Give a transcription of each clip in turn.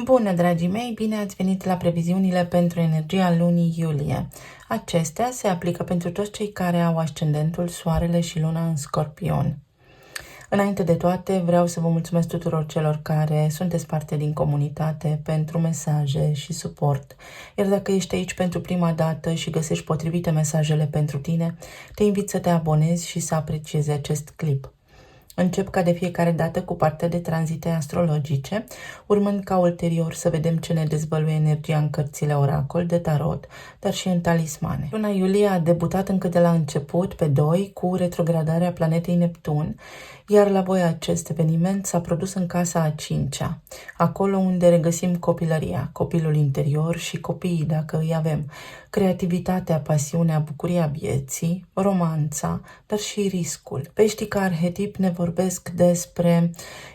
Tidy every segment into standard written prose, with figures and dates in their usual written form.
Bună, dragii mei! Bine ați venit la previziunile pentru energia lunii iulie. Acestea se aplică pentru toți cei care au ascendentul, soarele și luna în Scorpion. Înainte de toate, vreau să vă mulțumesc tuturor celor care sunteți parte din comunitate pentru mesaje și suport. Iar dacă ești aici pentru prima dată și găsești potrivite mesajele pentru tine, te invit să te abonezi și să apreciezi acest clip. Încep ca de fiecare dată cu partea de tranzite astrologice, urmând ca ulterior să vedem ce ne dezvăluie energia în cărțile oracol de tarot, dar și în talismane. Luna iulie a debutat încă de la început, pe 2, cu retrogradarea planetei Neptun, iar la voi acest eveniment s-a produs în casa a 5-a, acolo unde regăsim copilăria, copilul interior și copiii, dacă îi avem, creativitatea, pasiunea, bucuria vieții, romanța, dar și riscul. Peștii ca arhetip ne vorbesc despre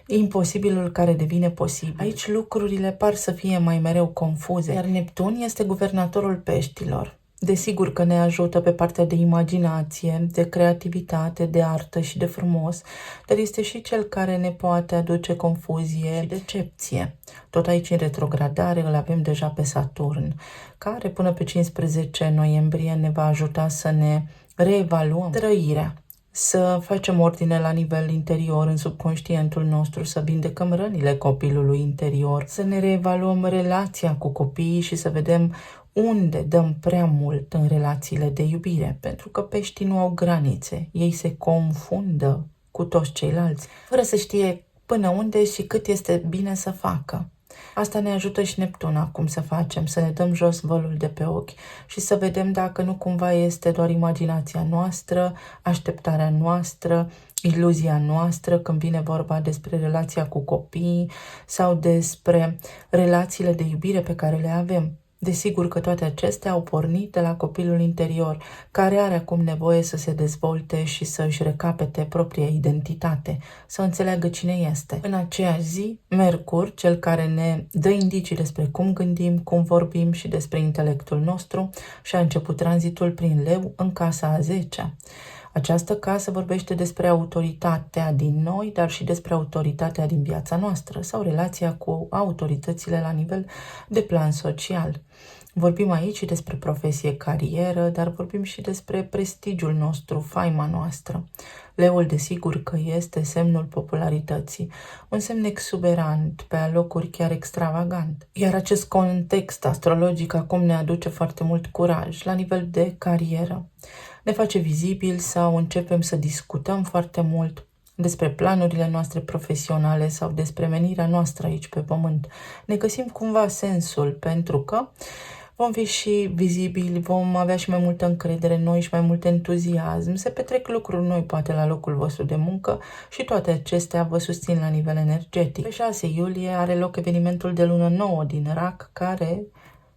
imposibilul care devine posibil. Aici lucrurile par să fie mai mereu confuze, iar Neptun este guvernatorul peștilor. Desigur că ne ajută pe partea de imaginație, de creativitate, de artă și de frumos, dar este și cel care ne poate aduce confuzie și decepție. Tot aici în retrogradare îl avem deja pe Saturn, care până pe 15 noiembrie ne va ajuta să ne reevaluăm trăirea, să facem ordine la nivel interior, în subconștientul nostru, să vindecăm rănile copilului interior, să ne reevaluăm relația cu copiii și să vedem unde dăm prea mult în relațiile de iubire, pentru că peștii nu au granițe, ei se confundă cu toți ceilalți, fără să știe până unde și cât este bine să facă. Asta ne ajută și Neptun acum să facem, să ne dăm jos vălul de pe ochi și să vedem dacă nu cumva este doar imaginația noastră, așteptarea noastră, iluzia noastră când vine vorba despre relația cu copiii sau despre relațiile de iubire pe care le avem. Desigur că toate acestea au pornit de la copilul interior, care are acum nevoie să se dezvolte și să își recapete propria identitate, să înțeleagă cine este. În aceeași zi, Mercur, cel care ne dă indicii despre cum gândim, cum vorbim și despre intelectul nostru, și-a început tranzitul prin Leu în casa a 10-a. Această casă vorbește despre autoritatea din noi, dar și despre autoritatea din viața noastră sau relația cu autoritățile la nivel de plan social. Vorbim aici despre profesie, carieră, dar vorbim și despre prestigiul nostru, faima noastră. Leul, desigur că este semnul popularității, un semn exuberant, pe alocuri chiar extravagant. Iar acest context astrologic acum ne aduce foarte mult curaj la nivel de carieră. Ne face vizibil sau începem să discutăm foarte mult despre planurile noastre profesionale sau despre menirea noastră aici pe pământ. Ne găsim cumva sensul, pentru că vom fi și vizibili, vom avea și mai multă încredere în noi și mai mult entuziasm. Se petrec lucruri noi poate la locul vostru de muncă și toate acestea vă susțin la nivel energetic. Pe 6 iulie are loc evenimentul de lună nouă din Rac, care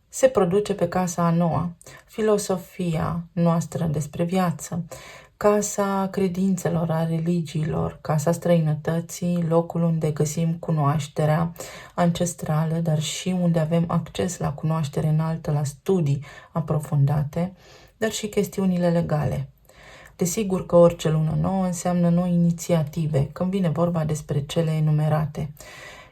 se produce pe casa a 9-a, filosofia noastră despre viață, casa credințelor, a religiilor, casa străinătății, locul unde găsim cunoașterea ancestrală, dar și unde avem acces la cunoaștere înaltă, la studii aprofundate, dar și chestiunile legale. Desigur că orice lună nouă înseamnă noi inițiative, când vine vorba despre cele enumerate.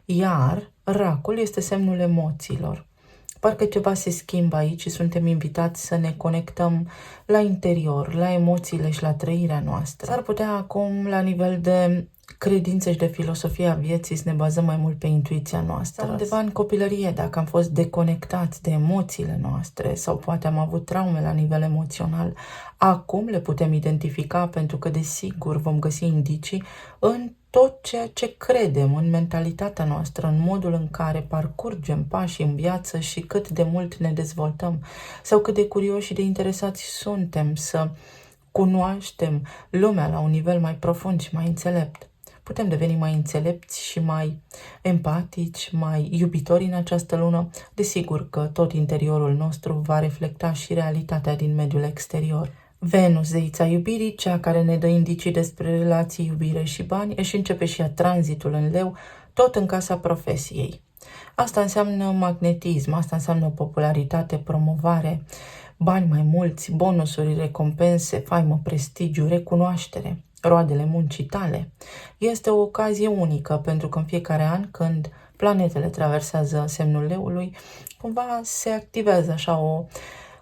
Iar racul este semnul emoțiilor. Parcă ceva se schimbă aici și suntem invitați să ne conectăm la interior, la emoțiile și la trăirea noastră. S-ar putea acum, la nivel de credință și de filosofie a vieții, să ne bazăm mai mult pe intuiția noastră. Sau undeva în copilărie, dacă am fost deconectați de emoțiile noastre sau poate am avut traume la nivel emoțional, acum le putem identifica, pentru că desigur vom găsi indicii în tot ceea ce credem, în mentalitatea noastră, în modul în care parcurgem pașii în viață și cât de mult ne dezvoltăm sau cât de curioși și de interesați suntem să cunoaștem lumea la un nivel mai profund și mai înțelept. Putem deveni mai înțelepți și mai empatici, mai iubitori în această lună. Desigur că tot interiorul nostru va reflecta și realitatea din mediul exterior. Venus, zeița iubirii, cea care ne dă indicii despre relații, iubire și bani, își începe și ea tranzitul în Leu, tot în casa profesiei. Asta înseamnă magnetism, asta înseamnă popularitate, promovare, bani mai mulți, bonusuri, recompense, faimă, prestigiu, recunoaștere, roadele muncii tale. Este o ocazie unică, pentru că în fiecare an, când planetele traversează semnul Leului, cumva se activează așa o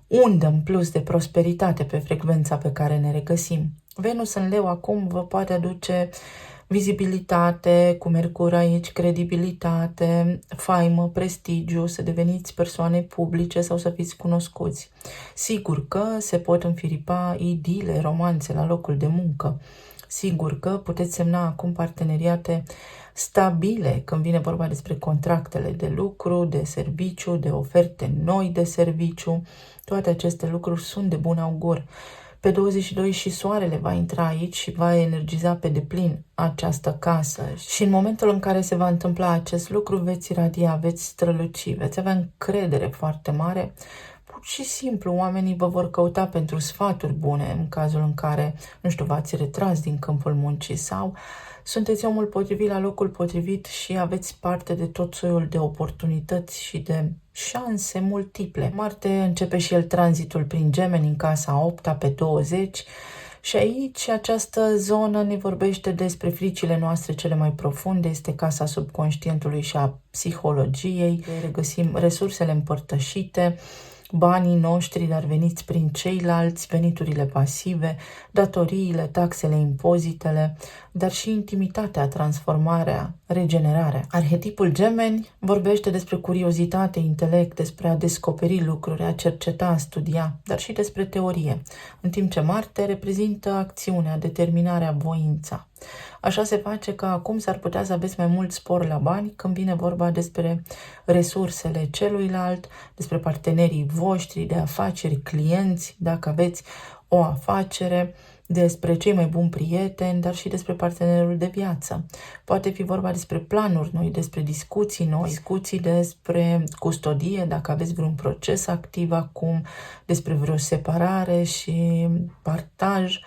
undă în plus de prosperitate pe frecvența pe care ne regăsim. Venus în Leu acum vă poate aduce vizibilitate, cu Mercur aici, credibilitate, faimă, prestigiu, să deveniți persoane publice sau să fiți cunoscuți. Sigur că se pot înfiripa idile, romanțe la locul de muncă. Sigur că puteți semna acum parteneriate stabile când vine vorba despre contractele de lucru, de serviciu, de oferte noi de serviciu. Toate aceste lucruri sunt de bun augur. Pe 22 și soarele va intra aici și va energiza pe deplin această casă. Și în momentul în care se va întâmpla acest lucru, veți iradia, veți străluci, veți avea încredere foarte mare. Pur și simplu, oamenii vă vor căuta pentru sfaturi bune în cazul în care, nu știu, v-ați retras din câmpul muncii sau sunteți omul potrivit la locul potrivit și aveți parte de tot soiul de oportunități și de șanse multiple. Marte începe și el tranzitul prin Gemeni în casa 8-a pe 20 și aici această zonă ne vorbește despre fricile noastre cele mai profunde, este casa subconștientului și a psihologiei, regăsim resursele împărtășite, banii noștri, dar veniți prin ceilalți, veniturile pasive, datoriile, taxele, impozitele, dar și intimitatea, transformarea, regenerarea. Arhetipul Gemeni vorbește despre curiozitate, intelect, despre a descoperi lucruri, a cerceta, a studia, dar și despre teorie, în timp ce Marte reprezintă acțiunea, determinarea, voința. Așa se face că acum s-ar putea să aveți mai mult spor la bani când vine vorba despre resursele celuilalt, despre partenerii voștri de afaceri, clienți, dacă aveți o afacere, despre cei mai buni prieteni, dar și despre partenerul de viață. Poate fi vorba despre planuri noi, despre discuții noi, discuții despre custodie, dacă aveți vreun proces activ acum, despre vreo separare și partaj.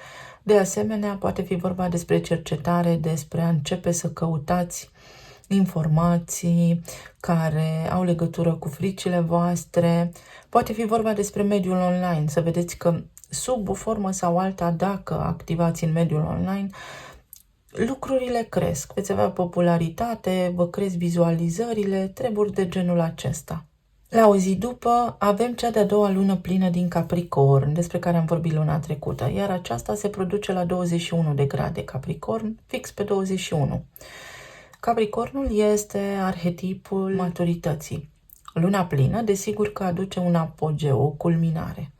De asemenea, poate fi vorba despre cercetare, despre a începe să căutați informații care au legătură cu fricile voastre. Poate fi vorba despre mediul online, să vedeți că sub o formă sau alta, dacă activați în mediul online, lucrurile cresc. Veți avea popularitate, vă cresc vizualizările, treburi de genul acesta. La o zi după avem cea de-a doua lună plină din Capricorn, despre care am vorbit luna trecută, iar aceasta se produce la 21 de grade Capricorn, fix pe 21. Capricornul este arhetipul maturității. Luna plină, desigur că aduce un apogeu, o culminare.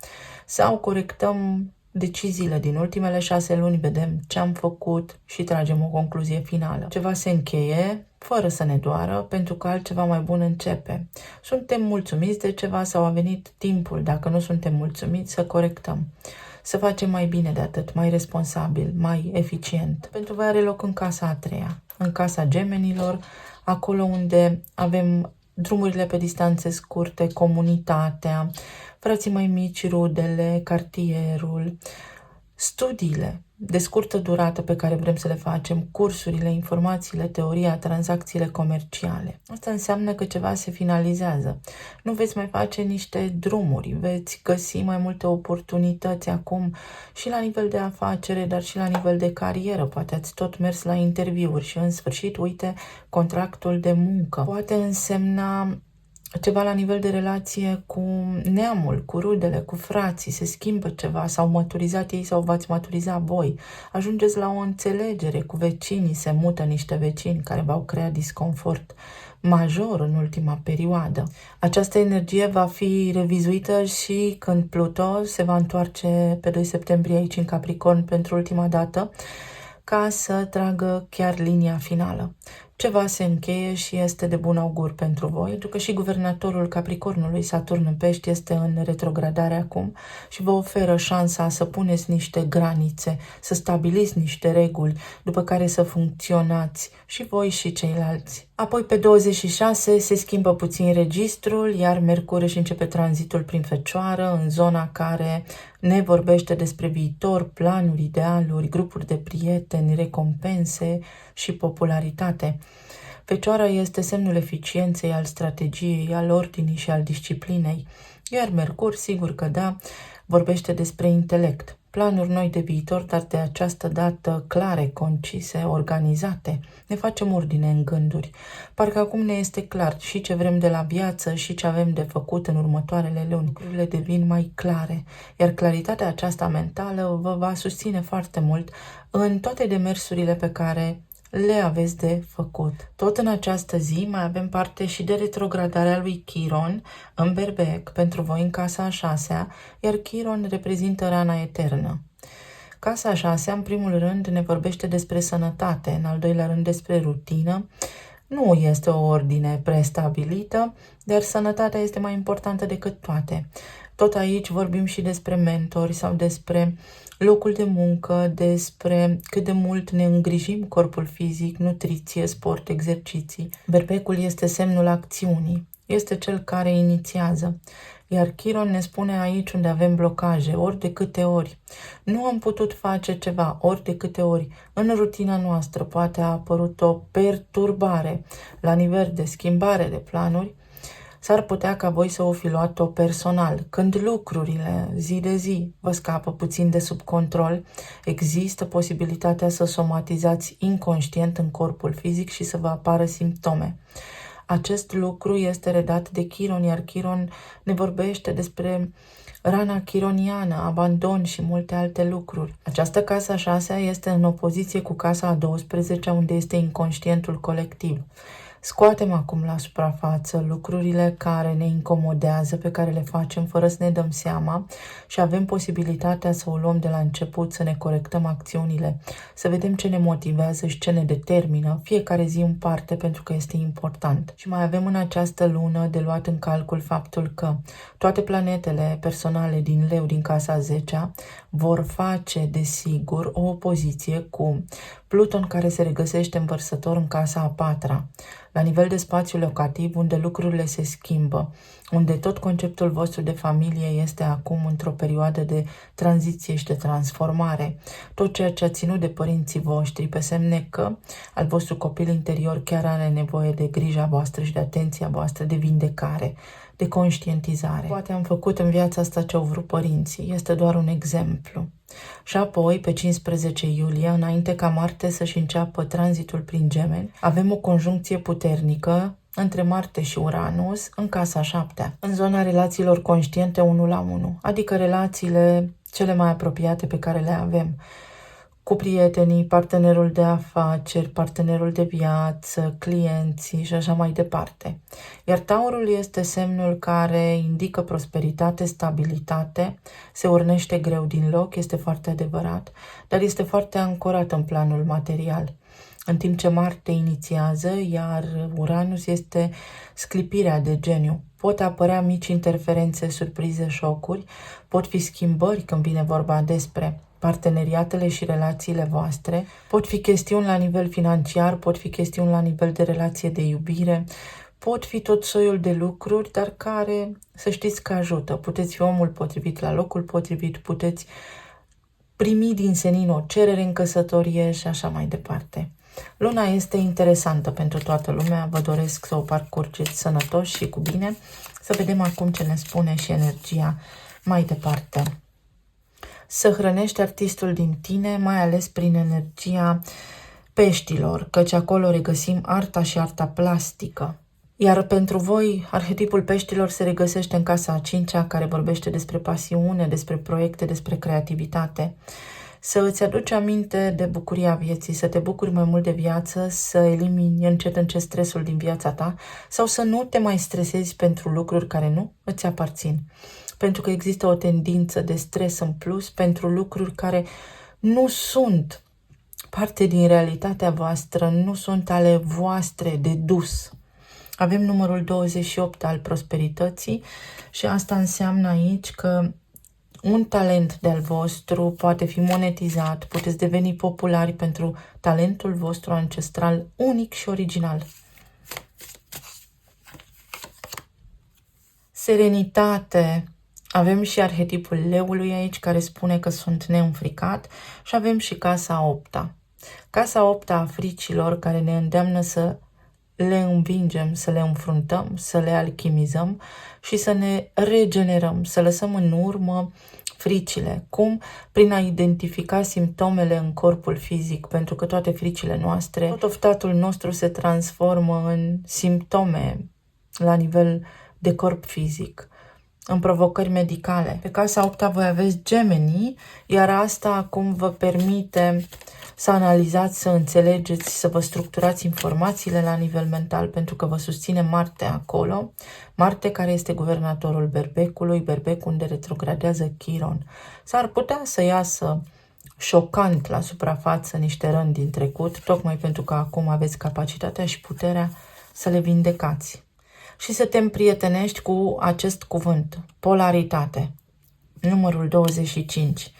Sau corectăm deciziile din ultimele 6 luni, vedem ce am făcut și tragem o concluzie finală. Ceva se încheie fără să ne doară, pentru că altceva mai bun începe. Suntem mulțumiți de ceva sau a venit timpul, dacă nu suntem mulțumiți, să corectăm. Să facem mai bine de atât, mai responsabil, mai eficient. Pentru voi are loc în casa a treia, în casa Gemenilor, acolo unde avem drumurile pe distanțe scurte, comunitatea, frații mai mici, rudele, cartierul, studiile de scurtă durată pe care vrem să le facem, cursurile, informațiile, teoria, tranzacțiile comerciale. Asta înseamnă că ceva se finalizează. Nu veți mai face niște drumuri, veți găsi mai multe oportunități acum și la nivel de afacere, dar și la nivel de carieră. Poate ați tot mers la interviuri și în sfârșit, uite, contractul de muncă. Poate însemna ceva la nivel de relație cu neamul, cu rudele, cu frații, se schimbă ceva, s-au maturizat ei sau v-ați maturiza voi. Ajungeți la o înțelegere cu vecinii, se mută niște vecini care v-au creat disconfort major în ultima perioadă. Această energie va fi revizuită și când Pluto se va întoarce pe 2 septembrie aici în Capricorn pentru ultima dată, ca să tragă chiar linia finală. Ceva se încheie și este de bun augur pentru voi, pentru că și guvernatorul Capricornului, Saturn în Pești, este în retrogradare acum și vă oferă șansa să puneți niște granițe, să stabiliți niște reguli, după care să funcționați și voi și ceilalți. Apoi pe 26 se schimbă puțin registrul, iar Mercur își începe tranzitul prin Fecioară, în zona care ne vorbește despre viitor, planuri, idealuri, grupuri de prieteni, recompense și popularitate. Fecioara este semnul eficienței, al strategiei, al ordinii și al disciplinei, iar Mercur, sigur că da, vorbește despre intelect. planuri noi de viitor, dar de această dată clare, concise, organizate. Ne facem ordine în gânduri. Parcă acum ne este clar și ce vrem de la viață și ce avem de făcut în următoarele luni. Lucrurile devin mai clare, iar claritatea aceasta mentală vă va susține foarte mult în toate demersurile pe care le aveți de făcut. Tot în această zi mai avem parte și de retrogradarea lui Chiron în Berbec pentru voi în casa a 6-a, iar Chiron reprezintă rana eternă. Casa a 6-a, în primul rând, ne vorbește despre sănătate, în al doilea rând despre rutină. Nu este o ordine prestabilită, dar sănătatea este mai importantă decât toate. Tot aici vorbim și despre mentori sau despre locul de muncă, despre cât de mult ne îngrijim corpul fizic, nutriție, sport, exerciții. Berbecul este semnul acțiunii, este cel care inițiază. Iar Chiron ne spune aici unde avem blocaje, ori de câte ori nu am putut face ceva, ori de câte ori în rutina noastră poate a apărut o perturbare la nivel de schimbare de planuri, s-ar putea ca voi să o fi luat-o personal. Când lucrurile zi de zi vă scapă puțin de sub control, există posibilitatea să somatizați inconștient în corpul fizic și să vă apară simptome. Acest lucru este redat de Chiron, iar Chiron ne vorbește despre rana chironiană, abandon și multe alte lucruri. Această casă a 6-a este în opoziție cu casa a 12-a, unde este inconștientul colectiv. Scoatem acum la suprafață lucrurile care ne incomodează, pe care le facem fără să ne dăm seama și avem posibilitatea să o luăm de la început, să ne corectăm acțiunile, să vedem ce ne motivează și ce ne determină, fiecare zi în parte, pentru că este important. Și mai avem în această lună de luat în calcul faptul că toate planetele personale din Leu, din casa a 10-a, vor face, desigur, o opoziție cu Pluton, care se regăsește în Vărsător în casa a 4-a, la nivel de spațiu locativ, unde lucrurile se schimbă, unde tot conceptul vostru de familie este acum într-o perioadă de tranziție și de transformare. Tot ceea ce a ținut de părinții voștri pe semne că al vostru copil interior chiar are nevoie de grija voastră și de atenția voastră, de vindecare, de conștientizare. Poate am făcut în viața asta ce au vrut părinții, este doar un exemplu. Și apoi, pe 15 iulie, înainte ca Marte să-și înceapă tranzitul prin Gemeni, avem o conjuncție puternică între Marte și Uranus în casa a 7-a, în zona relațiilor conștiente 1 la 1, adică relațiile cele mai apropiate pe care le avem cu prietenii, partenerul de afaceri, partenerul de viață, clienții și așa mai departe. Iar Taurul este semnul care indică prosperitate, stabilitate, se urnește greu din loc, este foarte adevărat, dar este foarte ancorat în planul material. În timp ce Marte inițiază, iar Uranus este sclipirea de geniu. Pot apărea mici interferențe, surprize, șocuri, pot fi schimbări când vine vorba despre parteneriatele și relațiile voastre, pot fi chestiuni la nivel financiar, pot fi chestiuni la nivel de relație de iubire, pot fi tot soiul de lucruri, dar care, să știți că ajută. Puteți fi omul potrivit la locul potrivit, puteți primi din senin o cerere în căsătorie și așa mai departe. Luna este interesantă pentru toată lumea, vă doresc să o parcurgeți sănătoși și cu bine. Să vedem acum ce ne spune și energia mai departe. Să hrănești artistul din tine, mai ales prin energia peștilor, căci acolo regăsim arta și arta plastică. Iar pentru voi, arhetipul peștilor se regăsește în casa a 5-a, care vorbește despre pasiune, despre proiecte, despre creativitate. Să îți aduci aminte de bucuria vieții, să te bucuri mai mult de viață, să elimini încet încet stresul din viața ta sau să nu te mai stresezi pentru lucruri care nu îți aparțin. Pentru că există o tendință de stres în plus pentru lucruri care nu sunt parte din realitatea voastră, nu sunt ale voastre de dus. Avem numărul 28 al prosperității și asta înseamnă aici că un talent de-al vostru poate fi monetizat, puteți deveni populari pentru talentul vostru ancestral unic și original. Serenitate. Avem și arhetipul leului aici, care spune că sunt neînfricat, și avem și casa 8-a. Casa 8-a a fricilor, care ne îndeamnă să le învingem, să le înfruntăm, să le alchimizăm și să ne regenerăm, să lăsăm în urmă fricile. Cum? Prin a identifica simptomele în corpul fizic, pentru că toate fricile noastre, tot oftatul nostru se transformă în simptome la nivel de corp fizic, în provocări medicale. Pe casa 8-a voi aveți Gemenii, iar asta acum vă permite să analizați, să înțelegeți, să vă structurați informațiile la nivel mental, pentru că vă susține Marte acolo. Marte care este guvernatorul Berbecului, Berbec unde retrogradează Chiron. S-ar putea să iasă șocant la suprafață niște răni din trecut, tocmai pentru că acum aveți capacitatea și puterea să le vindecați. Și să te împrietenești cu acest cuvânt, polaritate, numărul 25.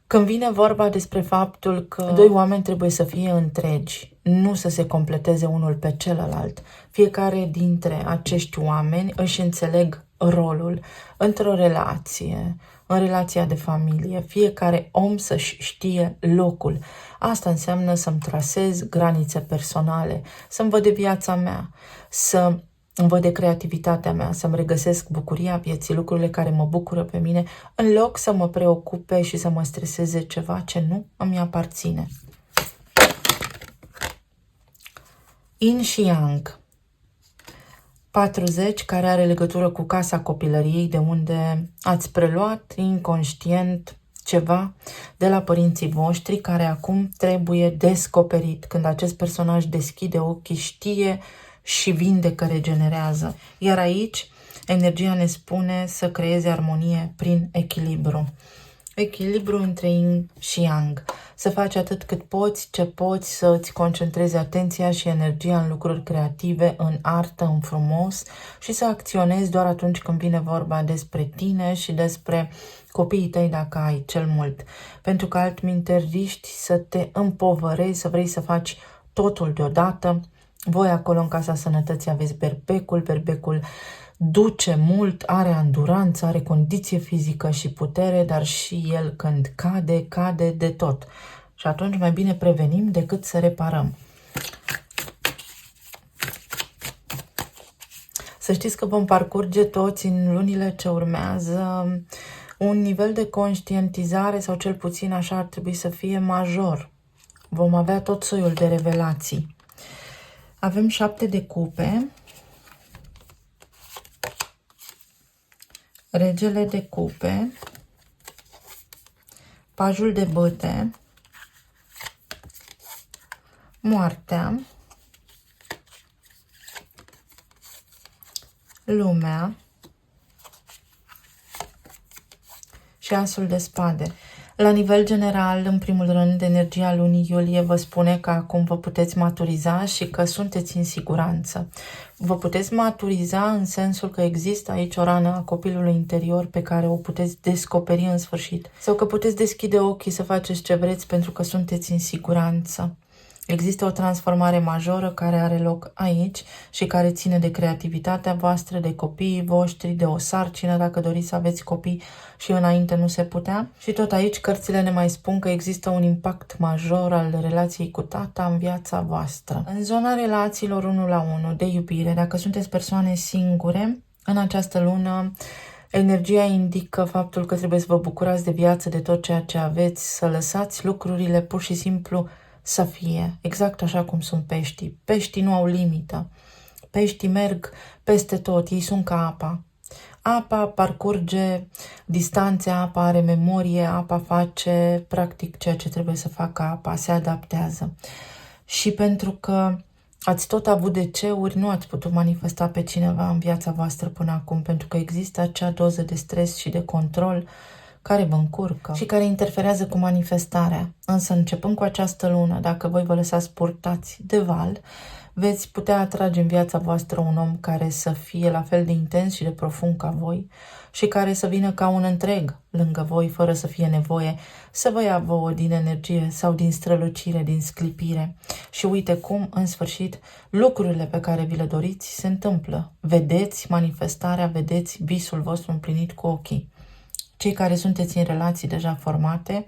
Când vine vorba despre faptul că doi oameni trebuie să fie întregi, nu să se completeze unul pe celălalt. Fiecare dintre acești oameni își înțeleg rolul într-o relație, în relația de familie. Fiecare om să-și știe locul. Asta înseamnă să-mi trasez granițe personale, să-mi văd de viața mea, să îmi văd de creativitatea mea, să-mi regăsesc bucuria vieții, lucrurile care mă bucură pe mine, în loc să mă preocupe și să mă streseze ceva ce nu îmi aparține. Yin și Yang. 40, care are legătură cu casa copilăriei, de unde ați preluat inconștient ceva de la părinții voștri, care acum trebuie descoperit. Când acest personaj deschide ochii, știe și vindecă, regenerează. Iar aici, energia ne spune să creeze armonie prin echilibru. Echilibru între Yin și Yang. Să faci atât cât poți, ce poți, să îți concentrezi atenția și energia în lucruri creative, în artă, în frumos și să acționezi doar atunci când vine vorba despre tine și despre copiii tăi, dacă ai cel mult. Pentru că altminteri riști să te împovărezi, să vrei să faci totul deodată. Voi acolo în Casa Sănătății aveți Berbecul. Berbecul duce mult, are anduranță, are condiție fizică și putere, dar și el când cade, cade de tot. Și atunci mai bine prevenim decât să reparăm. Să știți că vom parcurge toți în lunile ce urmează un nivel de conștientizare, sau cel puțin așa ar trebui să fie, major. Vom avea tot soiul de revelații. Avem 7 de cupe, regele de cupe, pajul de bâte, moartea, lumea și asul de spade. La nivel general, în primul rând, energia lunii iulie vă spune că acum vă puteți maturiza și că sunteți în siguranță. Vă puteți maturiza în sensul că există aici o rană a copilului interior pe care o puteți descoperi în sfârșit. Sau că puteți deschide ochii să faceți ce vreți pentru că sunteți în siguranță. Există o transformare majoră care are loc aici și care ține de creativitatea voastră, de copiii voștri, de o sarcină dacă doriți să aveți copii și înainte nu se putea. Și tot aici cărțile ne mai spun că există un impact major al relației cu tata în viața voastră. În zona relațiilor 1 la 1, de iubire, dacă sunteți persoane singure, în această lună energia indică faptul că trebuie să vă bucurați de viață, de tot ceea ce aveți, să lăsați lucrurile pur și simplu să fie, exact așa cum sunt peștii. Peștii nu au limită. Peștii merg peste tot, ei sunt ca apa. Apa parcurge distanțe, apa are memorie, apa face practic ceea ce trebuie să facă apa, se adaptează. Și pentru că ați tot avut DC-uri, nu ați putut manifesta pe cineva în viața voastră până acum, pentru că există acea doză de stres și de control care vă încurcă și care interferează cu manifestarea. Însă, începând cu această lună, dacă voi vă lăsați purtați de val, veți putea atrage în viața voastră un om care să fie la fel de intens și de profund ca voi și care să vină ca un întreg lângă voi, fără să fie nevoie să vă ia vouă din energie sau din strălucire, din sclipire. Și uite cum, în sfârșit, lucrurile pe care vi le doriți se întâmplă. Vedeți manifestarea, vedeți visul vostru împlinit cu ochii. Cei care sunteți în relații deja formate,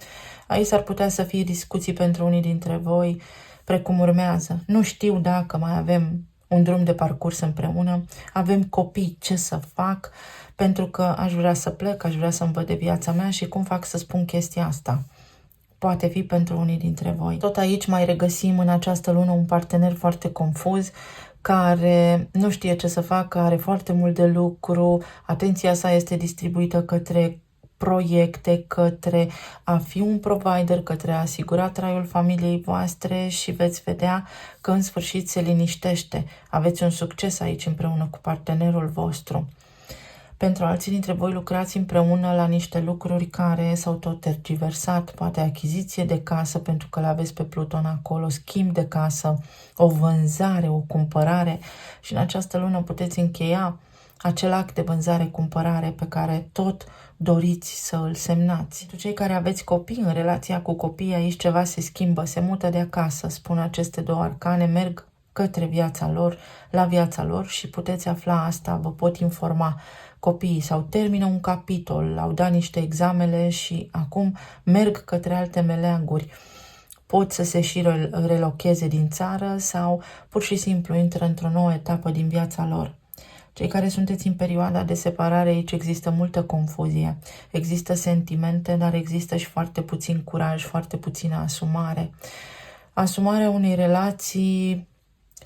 aici s-ar putea să fie discuții pentru unii dintre voi precum urmează. Nu știu dacă mai avem un drum de parcurs împreună. Avem copii, ce să fac, pentru că aș vrea să plec, aș vrea să-mi văd de viața mea și cum fac să spun chestia asta. Poate fi pentru unii dintre voi. Tot aici mai regăsim în această lună un partener foarte confuz, care nu știe ce să facă, are foarte mult de lucru, atenția sa este distribuită către proiecte, către a fi un provider, către a asigura traiul familiei voastre și veți vedea că în sfârșit se liniștește. Aveți un succes aici împreună cu partenerul vostru. Pentru alții dintre voi lucrați împreună la niște lucruri care s-au tot tergiversat, poate achiziție de casă pentru că le aveți pe Pluton acolo, schimb de casă, o vânzare, o cumpărare și în această lună puteți încheia acel act de vânzare-cumpărare pe care tot doriți să îl semnați. Pentru cei care aveți copii, în relația cu copiii, aici ceva se schimbă, se mută de acasă, spun aceste două arcane, merg către viața lor, la viața lor și puteți afla asta, vă pot informa. Copiii sau termină un capitol, au dat niște examene și acum merg către alte meleaguri. Pot să se și relocheze din țară sau pur și simplu intră într-o nouă etapă din viața lor. Cei care sunteți în perioada de separare, aici există multă confuzie, există sentimente, dar există și foarte puțin curaj, foarte puțină asumare. Asumarea unei relații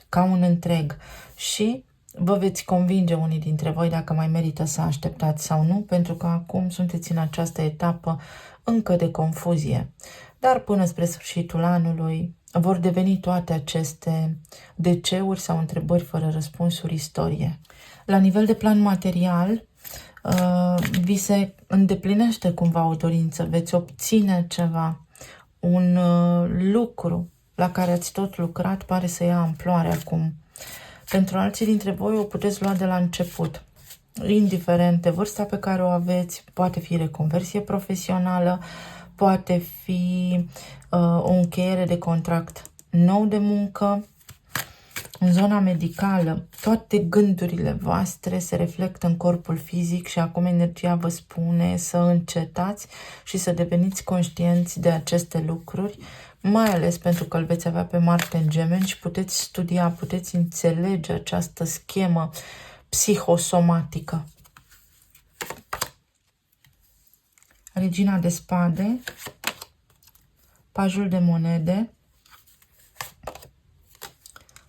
ca un întreg și vă veți convinge unii dintre voi dacă mai merită să așteptați sau nu, pentru că acum sunteți în această etapă încă de confuzie. Dar până spre sfârșitul anului vor deveni toate aceste de-ceuri sau întrebări fără răspunsuri istorie. La nivel de plan material, vi se îndeplinește cumva o dorință, veți obține ceva, un lucru la care ați tot lucrat pare să ia amploare acum. Pentru alții dintre voi o puteți lua de la început. Indiferent de vârsta pe care o aveți, poate fi reconversie profesională, poate fi o încheiere de contract nou de muncă. În zona medicală, toate gândurile voastre se reflectă în corpul fizic și acum energia vă spune să încetați și să deveniți conștienți de aceste lucruri, mai ales pentru că îl veți avea pe Marte în Gemeni și puteți studia, puteți înțelege această schemă psihosomatică. Regina de spade, pajul de monede,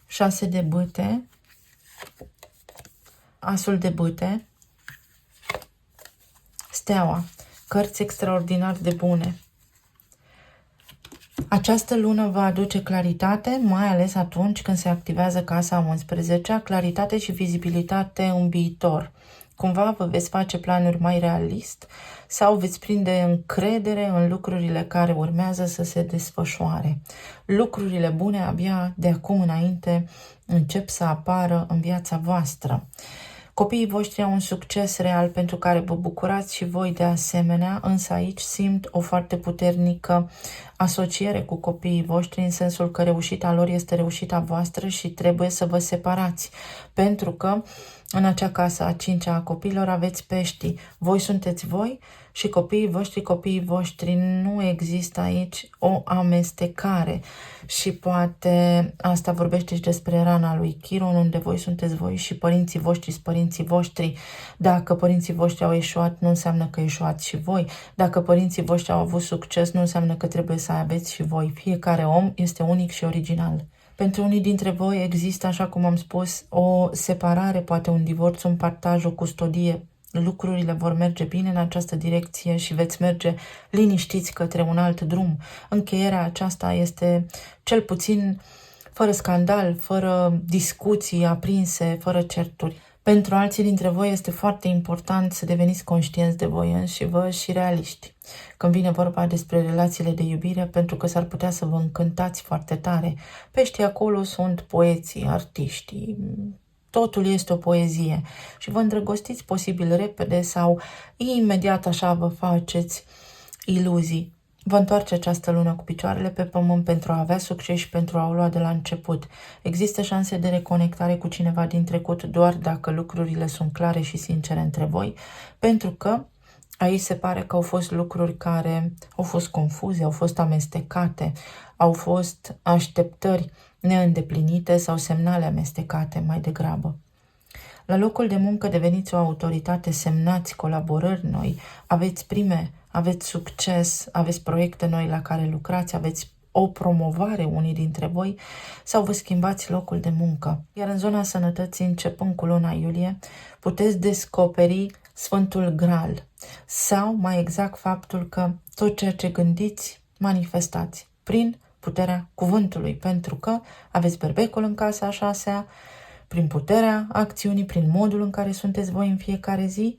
6 de bâte, asul de bâte, steaua, cărți extraordinar de bune. Această lună va aduce claritate, mai ales atunci când se activează casa 11-a, claritate și vizibilitate în viitor. Cumva vă veți face planuri mai realist sau veți prinde încredere în lucrurile care urmează să se desfășoare. Lucrurile bune abia de acum înainte încep să apară în viața voastră. Copiii voștri au un succes real pentru care vă bucurați și voi de asemenea, însă aici simt o foarte puternică asociere cu copiii voștri în sensul că reușita lor este reușita voastră și trebuie să vă separați. Pentru că în acea casă a 5-a a copiilor aveți peștii. Voi sunteți voi și copiii voștri. Nu există aici o amestecare. Și poate asta vorbește și despre rana lui Chiron, unde voi sunteți voi și părinții voștri sunt părinții voștri. Dacă părinții voștri au eșuat, nu înseamnă că eșuați și voi. Dacă părinții voștri au avut succes, nu înseamnă că trebuie să aveți și voi. Fiecare om este unic și original. Pentru unii dintre voi există, așa cum am spus, o separare, poate un divorț, un partaj, o custodie. Lucrurile vor merge bine în această direcție și veți merge liniștiți către un alt drum. Încheierea aceasta este cel puțin fără scandal, fără discuții aprinse, fără certuri. Pentru alții dintre voi este foarte important să deveniți conștienți de voi înși și realiști. Când vine vorba despre relațiile de iubire, pentru că s-ar putea să vă încântați foarte tare. Peștii acolo sunt poeții, artiștii, totul este o poezie și vă îndrăgostiți posibil repede sau imediat așa vă faceți iluzii. Vă întoarce această lună cu picioarele pe pământ pentru a avea succes și pentru a o lua de la început. Există șanse de reconectare cu cineva din trecut doar dacă lucrurile sunt clare și sincere între voi, pentru că aici se pare că au fost lucruri care au fost confuze, au fost amestecate, au fost așteptări neîndeplinite sau semnale amestecate mai degrabă. La locul de muncă deveniți o autoritate, semnați colaborări noi, aveți prime, aveți succes, aveți proiecte noi la care lucrați, aveți o promovare unii dintre voi sau vă schimbați locul de muncă. Iar în zona sănătății, începând cu luna iulie, puteți descoperi Sfântul Graal sau, mai exact, faptul că tot ceea ce gândiți, manifestați prin puterea cuvântului, pentru că aveți berbecul în casa a 6-a, prin puterea acțiunii, prin modul în care sunteți voi în fiecare zi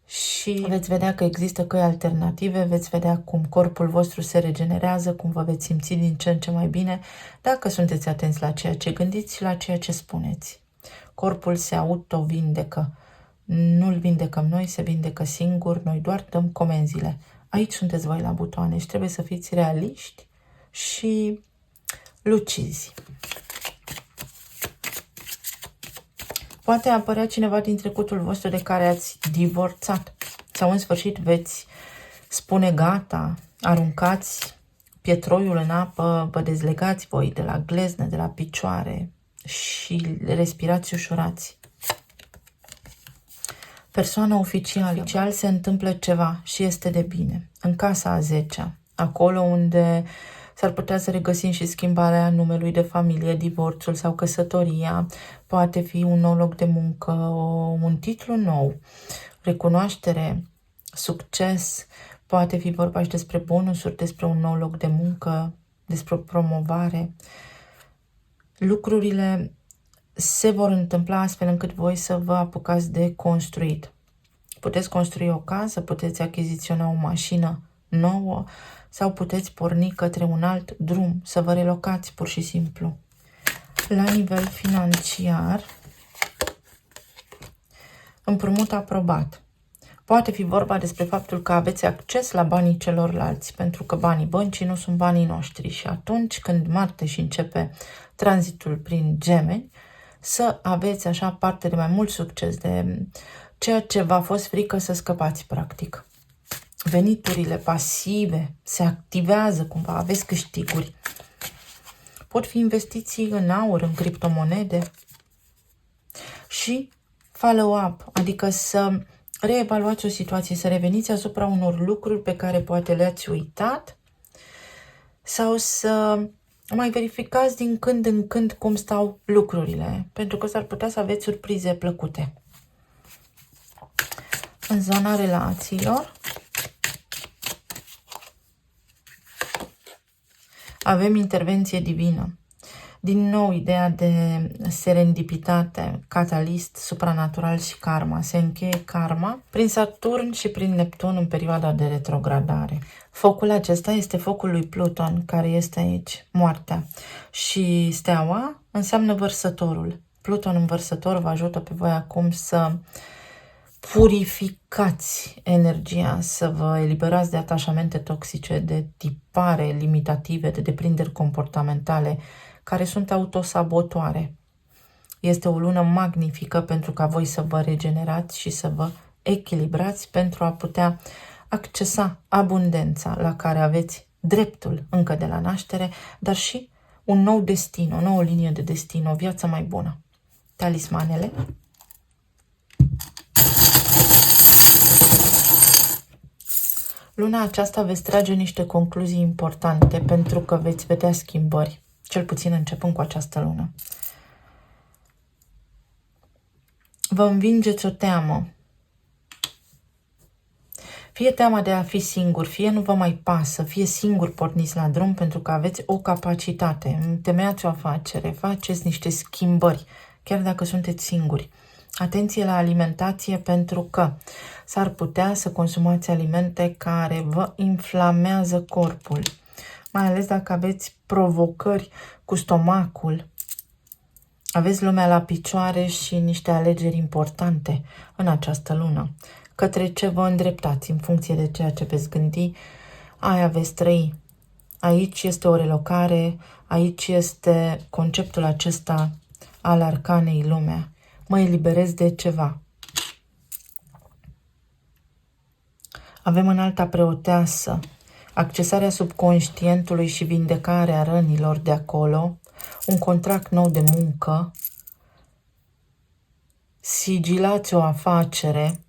și veți vedea că există căi alternative, veți vedea cum corpul vostru se regenerează, cum vă veți simți din ce în ce mai bine dacă sunteți atenți la ceea ce gândiți și la ceea ce spuneți. Corpul se auto-vindecă. Nu-l vindecăm noi, se vindecă singur, noi doar dăm comenzile. Aici sunteți voi la butoane și trebuie să fiți realiști și lucizi. Poate apărea cineva din trecutul vostru de care ați divorțat sau în sfârșit veți spune gata, aruncați pietroiul în apă, vă dezlegați voi de la gleznă, de la picioare și respirați ușurați. Persoana oficială se întâmplă ceva și este de bine. În casa a 10-a, acolo unde s-ar putea să regăsim și schimbarea numelui de familie, divorțul sau căsătoria, poate fi un nou loc de muncă, un titlu nou, recunoaștere, succes, poate fi vorba și despre bonusuri, despre un nou loc de muncă, despre o promovare. Lucrurile se vor întâmpla astfel încât voi să vă apucați de construit. Puteți construi o casă, puteți achiziționa o mașină nouă sau puteți porni către un alt drum, să vă relocați pur și simplu. La nivel financiar, împrumut aprobat. Poate fi vorba despre faptul că aveți acces la banii celorlalți, pentru că banii băncii nu sunt banii noștri și atunci când Marte și începe tranzitul prin Gemeni, să aveți așa parte de mai mult succes, de ceea ce v-a fost frică să scăpați practic. Veniturile pasive se activează cumva, aveți câștiguri. Pot fi investiții în aur, în criptomonede și follow-up, adică să reevaluați o situație, să reveniți asupra unor lucruri pe care poate le-ați uitat sau să mai verificați din când în când cum stau lucrurile, pentru că s-ar putea să aveți surprize plăcute. În zona relațiilor avem intervenție divină. Din nou, ideea de serendipitate, catalist, supranatural și karma. Se încheie karma prin Saturn și prin Neptun în perioada de retrogradare. Focul acesta este focul lui Pluton, care este aici, moartea. Și steaua înseamnă vărsătorul. Pluton în vărsător vă ajută pe voi acum să purificați energia, să vă eliberați de atașamente toxice, de tipare limitative, de deprinderi comportamentale, care sunt autosabotoare. Este o lună magnifică pentru ca voi să vă regenerați și să vă echilibrați pentru a putea accesa abundența la care aveți dreptul încă de la naștere, dar și un nou destin, o nouă linie de destin, o viață mai bună. Talismanele. Luna aceasta veți trage niște concluzii importante pentru că veți vedea schimbări, cel puțin începând cu această lună. Vă învingeți o teamă. Fie teama de a fi singur, fie nu vă mai pasă, fie singur porniți la drum pentru că aveți o capacitate, întemeiați o afacere, faceți niște schimbări, chiar dacă sunteți singuri. Atenție la alimentație pentru că s-ar putea să consumați alimente care vă inflamează corpul, mai ales dacă aveți provocări cu stomacul. Aveți lumea la picioare și niște alegeri importante în această lună. Către ce vă îndreptați în funcție de ceea ce veți gândi, aia veți trăi. Aici este o relocare, aici este conceptul acesta al arcanei lumea. Mă eliberez de ceva. Avem înalta preoteasă, accesarea subconștientului și vindecarea rănilor de acolo, un contract nou de muncă, sigilați o afacere,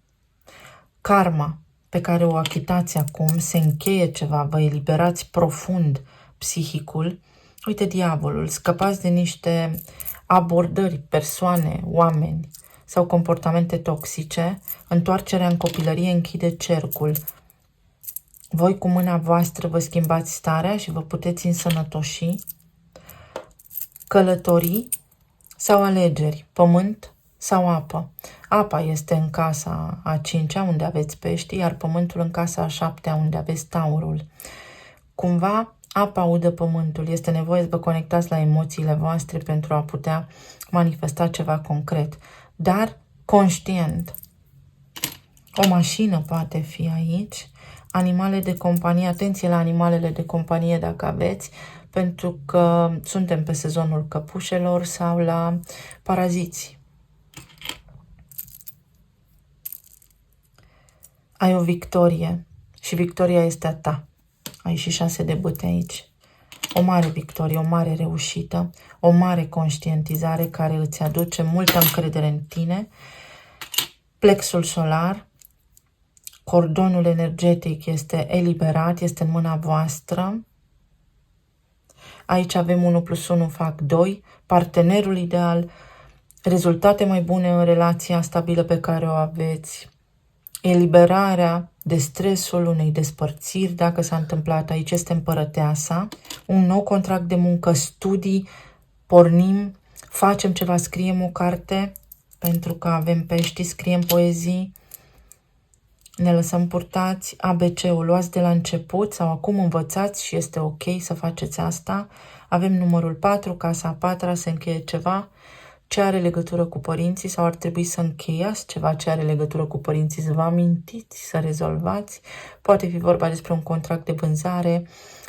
karma pe care o achitați acum, se încheie ceva, vă eliberați profund psihicul. Uite diavolul, scăpați de niște abordări, persoane, oameni sau comportamente toxice, întoarcerea în copilărie închide cercul. Voi cu mâna voastră vă schimbați starea și vă puteți însănătoși, călătorii sau alegeri, pământ sau apă. Apa este în casa a 5-a unde aveți pești, iar pământul în casa a 7-a unde aveți taurul. Cumva apa audă pământul, este nevoie să vă conectați la emoțiile voastre pentru a putea manifesta ceva concret, dar conștient. O mașină poate fi aici, animale de companie, atenție la animalele de companie dacă aveți, pentru că suntem pe sezonul căpușelor sau la paraziți. Ai o victorie și victoria este a ta. Ai și 6 de bâte aici. O mare victorie, o mare reușită, o mare conștientizare care îți aduce multă încredere în tine. Plexul solar, cordonul energetic este eliberat, este în mâna voastră. Aici avem 1 + 1 fac 2, partenerul ideal, rezultate mai bune în relația stabilă pe care o aveți, eliberarea de stresul unei despărțiri, dacă s-a întâmplat, aici este împărăteasa, un nou contract de muncă, studii, pornim, facem ceva, scriem o carte, pentru că avem pești, scriem poezii, ne lăsăm purtați, ABC-ul, luați de la început sau acum învățați și este ok să faceți asta. Avem numărul 4, casa a 4-a, se încheie ceva ce are legătură cu părinții sau ar trebui să încheiați ceva ce are legătură cu părinții, să vă amintiți, să rezolvați. Poate fi vorba despre un contract de vânzare,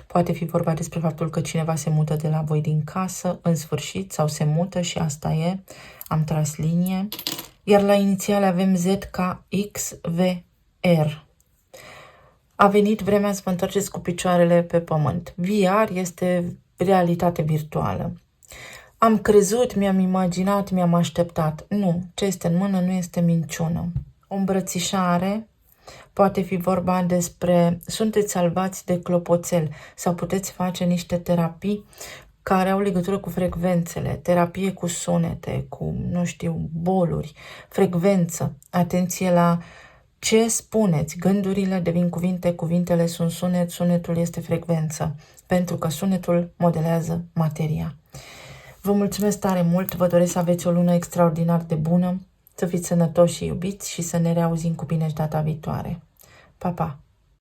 poate fi vorba despre faptul că cineva se mută de la voi din casă, în sfârșit, sau se mută și asta e, am tras linie. Iar la inițiale avem ZKXVR. A venit vremea să vă întoarceți cu picioarele pe pământ. VR este realitate virtuală. Am crezut, mi-am imaginat, mi-am așteptat. Nu, ce este în mână nu este minciună. O îmbrățișare, poate fi vorba despre sunteți salvați de clopoțel sau puteți face niște terapii care au legătură cu frecvențele, terapie cu sunete, cu, nu știu, boluri, frecvență. Atenție la ce spuneți. Gândurile devin cuvinte, cuvintele sunt sunet, sunetul este frecvență, pentru că sunetul modelează materia. Vă mulțumesc tare mult, vă doresc să aveți o lună extraordinar de bună, să fiți sănătoși și iubiți și să ne reauzim cu bine și data viitoare. Pa, pa!